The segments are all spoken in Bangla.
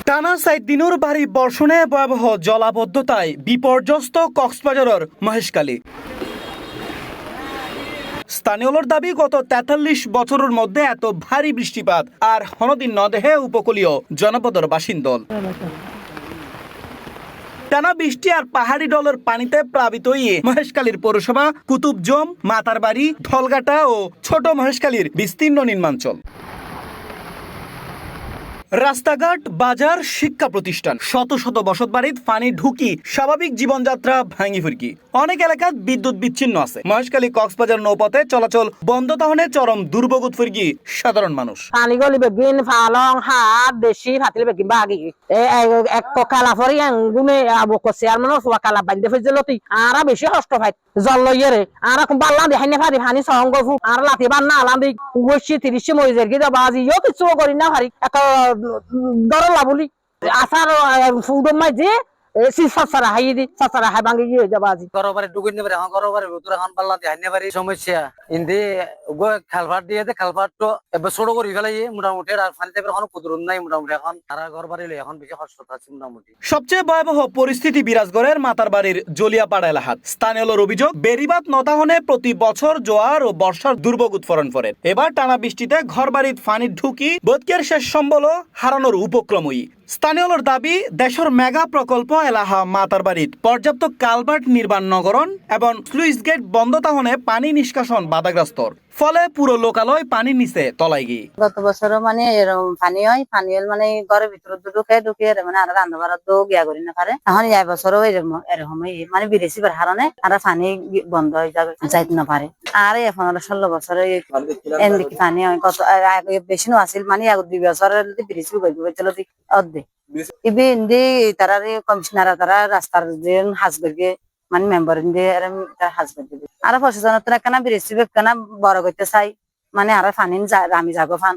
টানা 4 দিনের ভারী বর্ষণে ভয়াবহ জলাবদ্ধতায় বিপর্যস্ত কক্সবাজারের মহেশখালী। স্থানীয়দের দাবি গত 43 বছরের মধ্যে এত ভারী বৃষ্টিপাত আর হনদিন নদেহে উপকূলীয় জনপদের বাসিন্দল। টানা বৃষ্টি আর পাহাড়ি ডলের পানিতে প্লাবিত হয়ে মহেশখালীর পৌরসভা, কুতুবজম, মাতারবাড়ি, ঢলগাটা ও ছোট মহেশখালীর বিস্তীর্ণ নির্মাঞ্চল। রাস্তাঘাট, বাজার, শিক্ষা প্রতিষ্ঠান, শত শত বসতবাড়িত পানি ঢুকি স্বাভাবিক জীবনযাত্রা ভাঙি ফুরকি। অনেক এলাকাত বিদ্যুৎ বিচ্ছিন্ন আছে। মহেশখালী কক্সবাজার নৌপথে চলাচল বন্ধ তাহলে চরম দুর্ভোগত ফুরকি সাধারণ মানুষ। পানি গলি বেগিন ফালং হাত দেশি ফাতিল বেগিন বাগি এক কালা ফরি গুনে আবু কসে আর মানুষ ওয়া কালা বান্ধে ফজলতি আরা বেশি কষ্ট পাই জল লইরে আর কোন বাল্লা দেখাই না পারি পানি সঙ্গ ফু আর লাতি বান্না আলাদি 20-30 মইজের কি বাজি ইও কিছু করি না পারি এক দরলা লাবলি আসার ফুদম মাঝে সমস্যা ইন্দি খালভার দিয়ে খালভার তো এবার ছোট করে ফেলাই মোটামুটি আর ফানিতে কোনো কুদরত নাই মোটামুটি এখন আর ঘর বাড়ি এখন বেশি কষ্ট আছে মোটামুটি। সবচেয়ে ভয়াবহ পরিস্থিতি বিরাজগড়ের মাতারবাড়ির জলিয়াপাড়া এলাকাত। স্থানীয়দের অভিযোগ বেড়িবাঁধ নতাহনে প্রতি বছর জোয়ার ও বর্ষার দুর্ভোগ উৎফলন করে। এবার টানা বৃষ্টিতে ঘর বাড়ির পানি ঢুকি বদকের শেষ সম্বল হারানোর উপক্রমই। স্থানীয়দের দাবি দেশের মেগা প্রকল্প এলাহা মাতারবাড়িত পর্যাপ্ত কালভার্ট নির্মাণ নগরণ এবং স্লুইস গেট বন্ধ তাহনে পানি নিষ্কাশন বাধাগ্রস্ত, ফলে পুরো লোকালয় পানি নিচে তলাই গিয়ে। গত বছর মানে এরকম পানি হয়, পানি হল মানে ঘরের ভিতরে ঢুকে মানে আর রান্না বাড়া তো গিয়া করি না পারে। এখন এই বছরও এরকম মানে বিদেশি হারণে আর পানি বন্ধ হয়ে যাবে যাইতে না পারে। আর 15-16 বছরে এদিকে পানি হয় কত বেশি আসিল মানে 2 বছরের বিদেশি চলো অর্ধেক ইবি তারা কমিশনার তারা রাস্তার যে হাজ করবে মানে মেম্বার দিয়ে হাজ করে দিবে আর প্রশাসনের তো একখানা বিদেশি একখানা বড় করতে চাই মানে আর পানি আমি যাবো ফান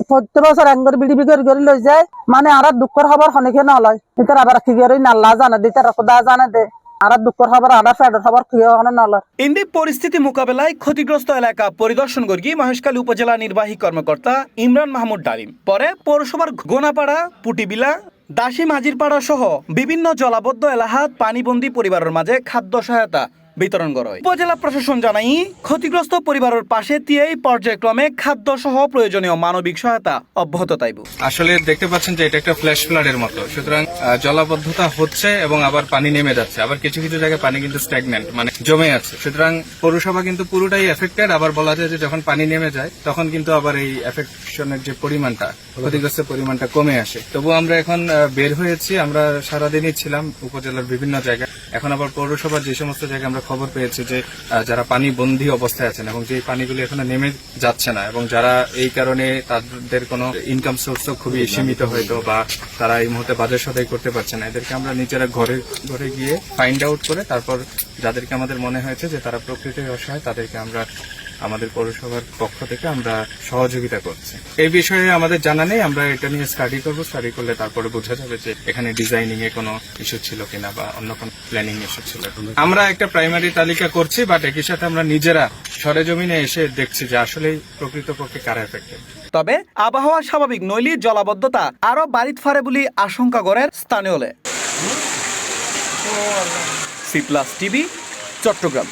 প্রত্যেক বছর একবার বিড়ি বিগড়ি করে লই যায় মানে আর দুঃখর খবর অনেকে নলয় এটার আবার কি করে নাল্লা জানে দিতে খোদা জানে দে আর দুঃখর খবর আর ফেডের খবর কি নলয়। ইন্দি পরিস্থিতি মোকাবেলায় ক্ষতিগ্রস্ত এলাকা পরিদর্শন করি মহেশখালী উপজেলা নির্বাহী কর্মকর্তা ইমরান মাহমুদ ডালিম। পরে পৌরসভার গোনাপাড়া, পুটিবিলা, দাসী মাঝিরপাড়া সহ বিভিন্ন জলাবদ্ধ এলাকাত পানিবন্দী পরিবারের মাঝে খাদ্য সহায়তা বিতরণ করা হয়। উপজেলা প্রশাসন জানাই ক্ষতিগ্রস্ত পরিবারের পাশে দিয়েই পর্যায়ক্রমে খাদ্য সহ প্রয়োজনীয় মানবিক সহায়তা অব্যাহত থাকবে। আসলে দেখতে পাচ্ছেন যে এটা একটা ফ্ল্যাশ ফ্লাডের মতো, সুতরাং জলাবদ্ধতা হচ্ছে এবং আবার পানি নেমে যাচ্ছে, আবার কিছু কিছু জায়গায় পানি কিন্তু স্ট্যাগন্যান্ট মানে জমে আছে। সুতরাং পৌরসভা কিন্তু পুরোটাই এফেক্টেড। আবার বলা যায় যে যখন পানি নেমে যায় তখন কিন্তু আবার এই এফেকশনের যে পরিমাণটা, ক্ষতিগ্রস্ত পরিমাণটা কমে আসে। তবু আমরা এখন বের হয়েছি, আমরা সারাদিনই ছিলাম উপজেলার বিভিন্ন জায়গায়। এখন আবার পৌরসভার যে সমস্ত জায়গায় আমরা খবর পেয়েছি যে যারা পানি বন্দী অবস্থায় আছেন এবং যে পানিগুলি এখনো নেমে যাচ্ছে না এবং যারা এই কারণে তাদের কোনো ইনকাম সোর্সও খুবই সীমিত হয়তো বা তারা এই মুহূর্তে বাজার সদাই করতে পারছে না, এদেরকে আমরা নিজেরা ঘরে ঘরে গিয়ে ফাইন্ড আউট করে তারপর যাদেরকে আমাদের মনে হয়েছে যে তারা প্রকৃতির অসহায় তাদেরকে আমরা আমাদের পৌরসভার পক্ষ থেকে আমরা সহযোগিতা করছি। এই বিষয়ে আমাদের জানা নেই, আমরা এটা নিয়ে স্টাডি করবো। স্টাডি করলে তারপরে বোঝা যাবে যে এখানে ডিজাইনিং এ কোনো ইস্যু ছিল কিনা বা অন্য কোনো প্ল্যানিং ইস্যু ছিল। আমরা একটা প্রাইমারি তালিকা করছি, বাট একই সাথে আমরা নিজেরা সরেজমিনে এসে দেখছি যে আসলে প্রকৃতপক্ষে কারা এফেক্টেড। তবে আবহাওয়া স্বাভাবিক নইলে জলাবদ্ধতা আরো বাড়িত ফারে বলে আশঙ্কা করেন স্থানীয়লে। C plus TV, Chittagong.